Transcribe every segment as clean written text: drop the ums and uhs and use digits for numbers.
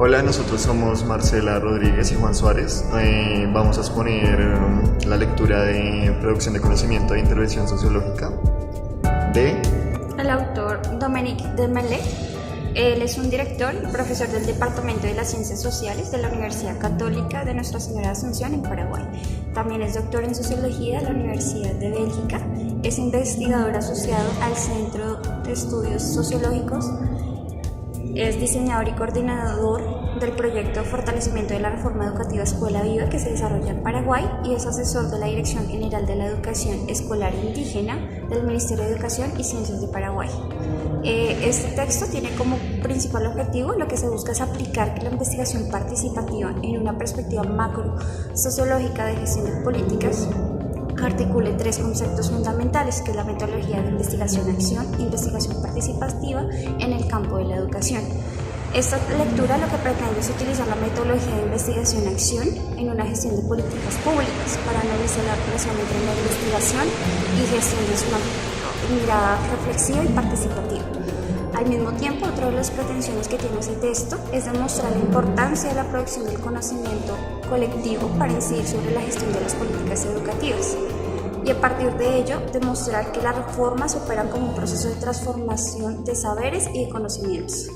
Hola, nosotros somos Marcela Rodríguez y Juan Suárez. Vamos a exponer la lectura de Producción de Conocimiento e Intervención Sociológica de... El autor Dominique Desmarest. Él es un director y profesor del Departamento de las Ciencias Sociales de la Universidad Católica de Nuestra Señora de Asunción en Paraguay. También es doctor en Sociología de la Universidad de Bélgica. Es investigador asociado al Centro de Estudios Sociológicos. Es diseñador y coordinador del proyecto Fortalecimiento de la Reforma Educativa Escuela Viva que se desarrolla en Paraguay y es asesor de la Dirección General de la Educación Escolar Indígena del Ministerio de Educación y Ciencias de Paraguay. Este texto tiene como principal objetivo lo que se busca es aplicar que la investigación participativa en una perspectiva macro sociológica de gestión de políticas articule tres conceptos fundamentales, que es la metodología de investigación-acción e investigación participativa en el campo de la educación. Esta lectura lo que pretende es utilizar la metodología de investigación-acción en una gestión de políticas públicas para analizar la relación entre la investigación y gestión de una mirada reflexiva y participativa. Al mismo tiempo, otra de las pretensiones que tiene ese texto es demostrar la importancia de la producción del conocimiento colectivo para incidir sobre la gestión de las políticas educativas y a partir de ello demostrar que las reformas operan como un proceso de transformación de saberes y de conocimientos.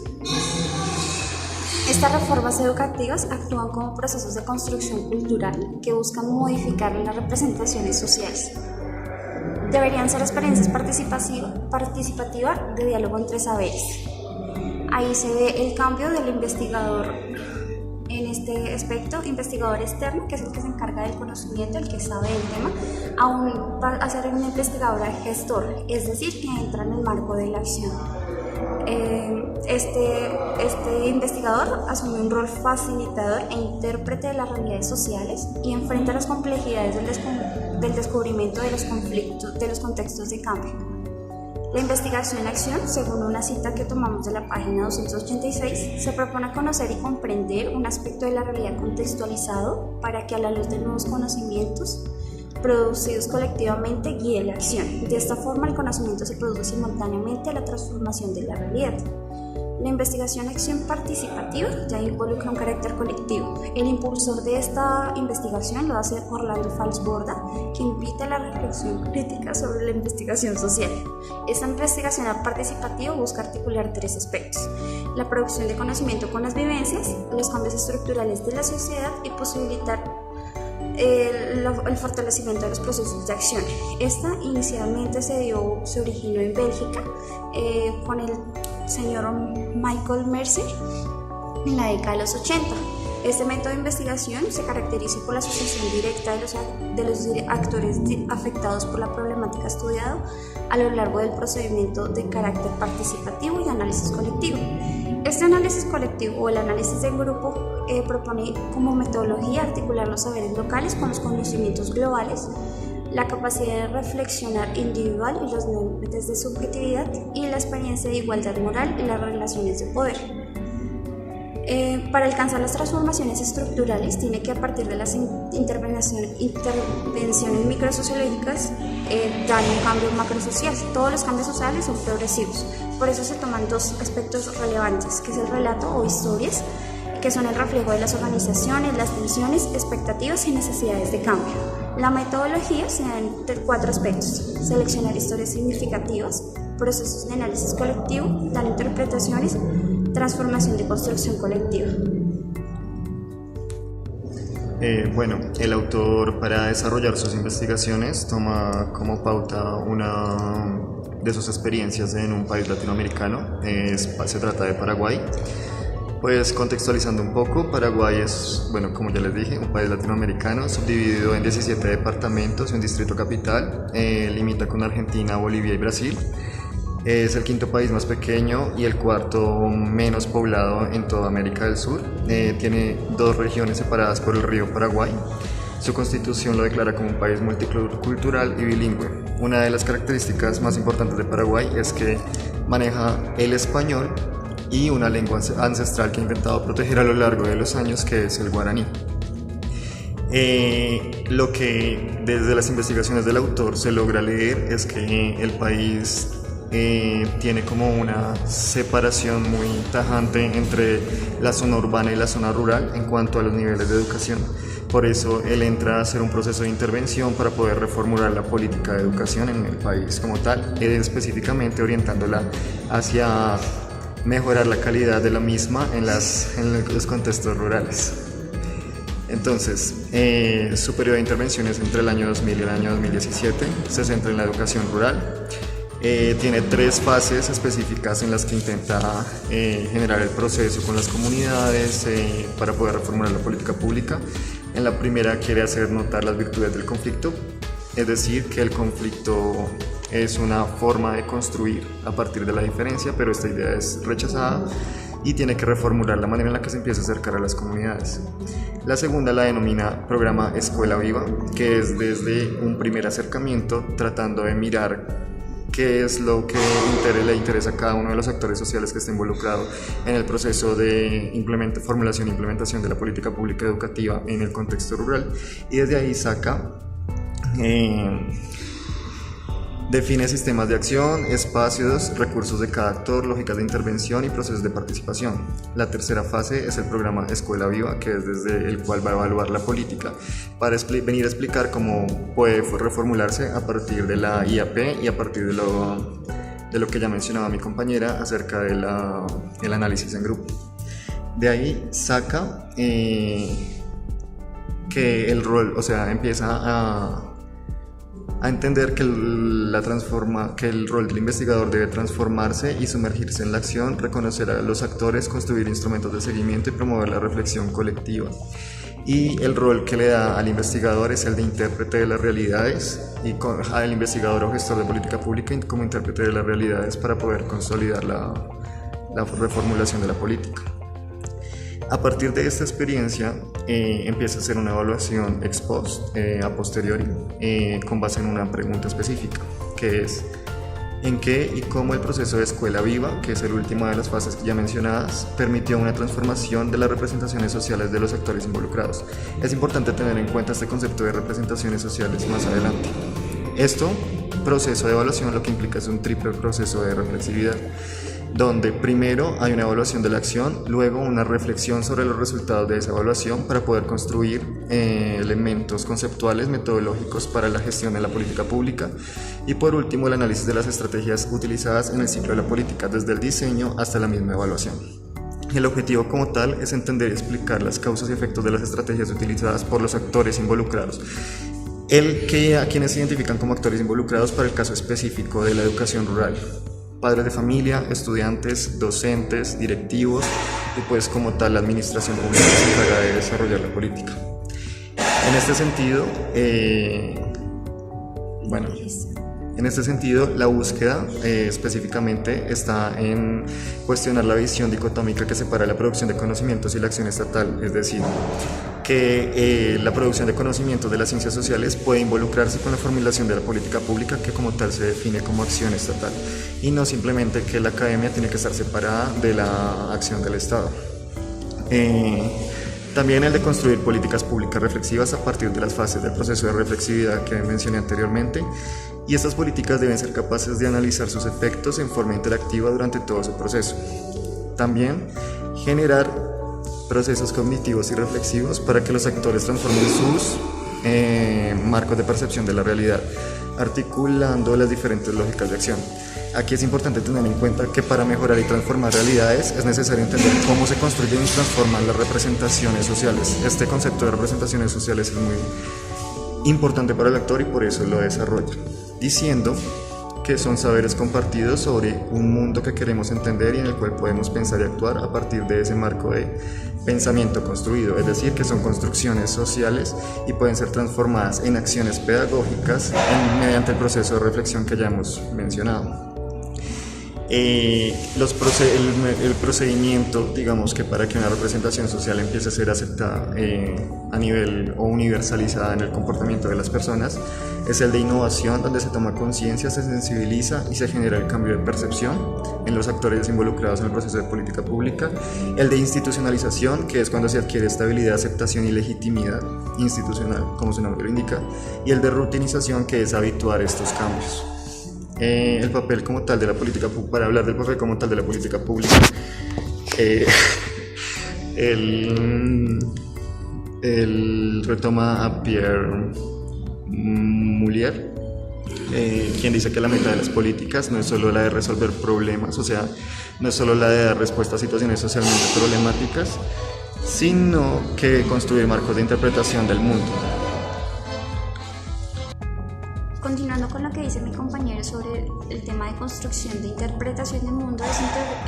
Estas reformas educativas actúan como procesos de construcción cultural que buscan modificar las representaciones sociales. Deberían ser experiencias participativas de diálogo entre saberes. Ahí se ve el cambio del investigador en este aspecto, investigador externo, que es el que se encarga del conocimiento, el que sabe del tema, a ser un investigador gestor, es decir, que entra en el marco de la acción. Este investigador asume un rol facilitador e intérprete de las realidades sociales y enfrenta las complejidades del descubrimiento de los conflictos, de los contextos de cambio. La investigación-acción, según una cita que tomamos de la página 286, se propone conocer y comprender un aspecto de la realidad contextualizado para que a la luz de nuevos conocimientos producidos colectivamente guíe la acción. De esta forma, el conocimiento se produce simultáneamente a la transformación de la realidad. La investigación-acción participativa ya involucra un carácter colectivo. El impulsor de esta investigación lo hace Orlando Falsborda, que invita a la reflexión crítica sobre la investigación social. Esta investigación participativa busca articular tres aspectos: la producción de conocimiento con las vivencias, los cambios estructurales de la sociedad y posibilitar el fortalecimiento de los procesos de acción. Esta inicialmente se originó en Bélgica con el señor Michael Mercer en la década de los 80. Este método de investigación se caracteriza por la asociación directa de los actores afectados por la problemática estudiada a lo largo del procedimiento de carácter participativo y análisis colectivo. Este análisis colectivo o el análisis de grupo propone como metodología articular los saberes locales con los conocimientos globales, la capacidad de reflexionar individual y los límites de subjetividad y la experiencia de igualdad moral y las relaciones de poder. Para alcanzar las transformaciones estructurales tiene que a partir de las intervenciones microsociológicas dar un cambio macrosocial. Todos los cambios sociales son progresivos, por eso se toman dos aspectos relevantes, que es el relato o historias, que son el reflejo de las organizaciones, las tensiones, expectativas y necesidades de cambio. La metodología se da en cuatro aspectos: seleccionar historias significativas, procesos de análisis colectivo, dar interpretaciones, transformación de construcción colectiva. El autor, para desarrollar sus investigaciones, toma como pauta una de sus experiencias en un país latinoamericano. Se trata de Paraguay. Pues contextualizando un poco, Paraguay es, como ya les dije, un país latinoamericano subdividido en 17 departamentos y un distrito capital. Limita con Argentina, Bolivia y Brasil. Es el quinto país más pequeño y el cuarto menos poblado en toda América del Sur. Tiene dos regiones separadas por el río Paraguay. Su constitución lo declara como un país multicultural y bilingüe. Una de las características más importantes de Paraguay es que maneja el español y una lengua ancestral que ha intentado proteger a lo largo de los años, que es el guaraní. Lo que desde las investigaciones del autor se logra leer es que el país tiene como una separación muy tajante entre la zona urbana y la zona rural en cuanto a los niveles de educación. Por eso él entra a hacer un proceso de intervención para poder reformular la política de educación en el país como tal, específicamente orientándola hacia mejorar la calidad de la misma en los contextos rurales. Entonces, su periodo de intervenciones entre el año 2000 y el año 2017 se centra en la educación rural. Tiene 3 fases específicas en las que intenta generar el proceso con las comunidades para poder reformular la política pública. En la primera quiere hacer notar las virtudes del conflicto, es decir, que el conflicto es una forma de construir a partir de la diferencia, pero esta idea es rechazada y tiene que reformular la manera en la que se empieza a acercar a las comunidades. La segunda la denomina Programa Escuela Viva, que es desde un primer acercamiento tratando de mirar qué es lo que le interesa a cada uno de los actores sociales que esté involucrado en el proceso de formulación e implementación de la política pública educativa en el contexto rural, y desde ahí define sistemas de acción, espacios, recursos de cada actor, lógicas de intervención y procesos de participación. La tercera fase es el programa Escuela Viva, que es desde el cual va a evaluar la política para venir a explicar cómo puede reformularse a partir de la IAP y a partir de lo que ya mencionaba mi compañera acerca del análisis en grupo. De ahí saca que el rol, empieza a entender que el rol del investigador debe transformarse y sumergirse en la acción, reconocer a los actores, construir instrumentos de seguimiento y promover la reflexión colectiva. Y el rol que le da al investigador es el de intérprete de las realidades, y al investigador o gestor de política pública como intérprete de las realidades para poder consolidar la reformulación de la política. A partir de esta experiencia empieza a hacer una evaluación ex post, a posteriori, con base en una pregunta específica, que es en qué y cómo el proceso de Escuela Viva, que es el último de las fases ya mencionadas, permitió una transformación de las representaciones sociales de los actores involucrados. Es importante tener en cuenta este concepto de representaciones sociales más adelante. Proceso de evaluación, lo que implica es un triple proceso de reflexividad, donde primero hay una evaluación de la acción, luego una reflexión sobre los resultados de esa evaluación para poder construir elementos conceptuales, metodológicos para la gestión de la política pública, y por último el análisis de las estrategias utilizadas en el ciclo de la política, desde el diseño hasta la misma evaluación. El objetivo como tal es entender y explicar las causas y efectos de las estrategias utilizadas por los actores involucrados, a quienes se identifican como actores involucrados para el caso específico de la educación rural: padres de familia, estudiantes, docentes, directivos y pues como tal la administración pública que se encarga de desarrollar la política. En este sentido, la búsqueda específicamente está en cuestionar la visión dicotómica que separa la producción de conocimientos y la acción estatal, es decir, que la producción de conocimientos de las ciencias sociales puede involucrarse con la formulación de la política pública, que como tal se define como acción estatal, y no simplemente que la academia tiene que estar separada de la acción del Estado. También el de construir políticas públicas reflexivas a partir de las fases del proceso de reflexividad que mencioné anteriormente, y estas políticas deben ser capaces de analizar sus efectos en forma interactiva durante todo su proceso. También generar procesos cognitivos y reflexivos para que los actores transformen sus marcos de percepción de la realidad, articulando las diferentes lógicas de acción. Aquí es importante tener en cuenta que para mejorar y transformar realidades es necesario entender cómo se construyen y transforman las representaciones sociales. Este concepto de representaciones sociales es muy importante para el actor y por eso lo desarrolla, diciendo que son saberes compartidos sobre un mundo que queremos entender y en el cual podemos pensar y actuar a partir de ese marco de pensamiento construido, es decir, que son construcciones sociales y pueden ser transformadas en acciones pedagógicas mediante el proceso de reflexión que ya hemos mencionado. El procedimiento, digamos que para que una representación social empiece a ser aceptada a nivel o universalizada en el comportamiento de las personas, es el de innovación, donde se toma conciencia, se sensibiliza y se genera el cambio de percepción en los actores involucrados en el proceso de política pública. El de institucionalización, que es cuando se adquiere estabilidad, aceptación y legitimidad institucional, como su nombre lo indica. Y el de rutinización, que es habituar estos cambios. el papel como tal de la política, para hablar del papel como tal de la política pública, él retoma a Pierre Moulier, quien dice que la meta de las políticas no es solo la de resolver problemas, o sea, no es solo la de dar respuesta a situaciones socialmente problemáticas, sino que construir marcos de interpretación del mundo. Continuando con lo que dice mi compañero sobre el tema de construcción de interpretación del mundo,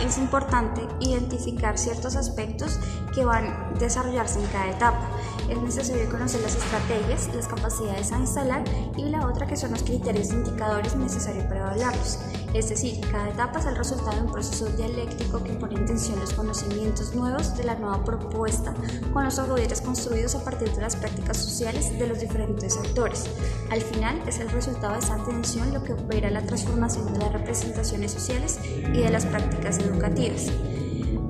es importante identificar ciertos aspectos que van a desarrollarse en cada etapa. Es necesario conocer las estrategias, las capacidades a instalar y la otra que son los criterios e indicadores necesarios para evaluarlos. Es decir, cada etapa es el resultado de un proceso dialéctico que pone en tensión los conocimientos nuevos de la nueva propuesta con los saberes construidos a partir de las prácticas sociales de los diferentes actores. Al final es el resultado de esa tensión lo que opera la transformación de las representaciones sociales y de las prácticas educativas.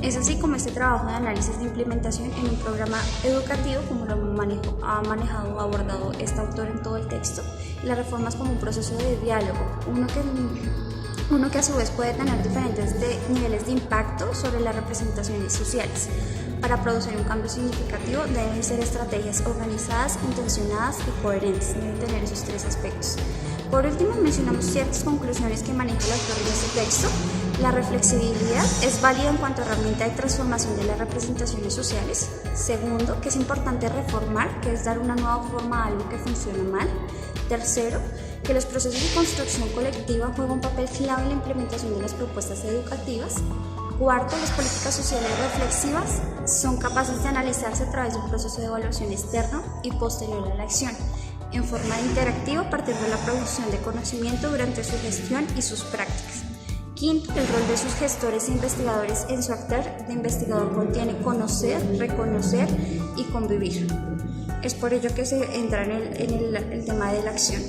Es así como este trabajo de análisis de implementación en un programa educativo, como lo ha manejado, abordado este autor en todo el texto, las reformas como un proceso de diálogo, uno que a su vez puede tener diferentes niveles de impacto sobre las representaciones sociales. Para producir un cambio significativo deben ser estrategias organizadas, intencionadas y coherentes, deben tener esos tres aspectos. Por último, mencionamos ciertas conclusiones que maneja el autor de este texto. La reflexibilidad es válida en cuanto a herramienta de transformación de las representaciones sociales. Segundo, que es importante reformar, que es dar una nueva forma a algo que funciona mal. Tercero, que los procesos de construcción colectiva juegan un papel clave en la implementación de las propuestas educativas. Cuarto, las políticas sociales reflexivas son capaces de analizarse a través de un proceso de evaluación externo y posterior a la acción, en forma interactiva a partir de la producción de conocimiento durante su gestión y sus prácticas. Quinto, el rol de sus gestores e investigadores en su actor de investigador contiene conocer, reconocer y convivir. Es por ello que se entra en el tema de la acción.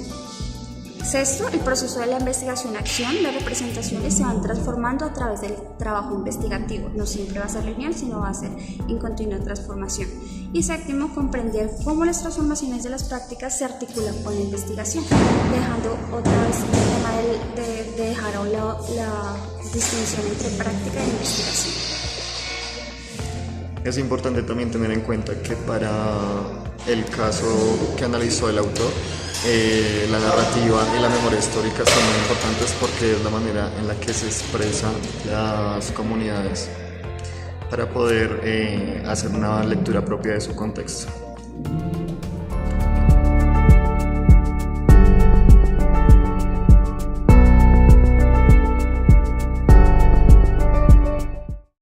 Sexto, el proceso de la investigación-acción, las representaciones se van transformando a través del trabajo investigativo. No siempre va a ser lineal, sino va a ser en continua transformación. Y séptimo, comprender cómo las transformaciones de las prácticas se articulan con la investigación, dejando otra vez el tema de dejar a un lado la distinción entre práctica e investigación. Es importante también tener en cuenta que para el caso que analizó el autor, la narrativa y la memoria histórica son muy importantes porque es la manera en la que se expresan las comunidades para poder hacer una lectura propia de su contexto.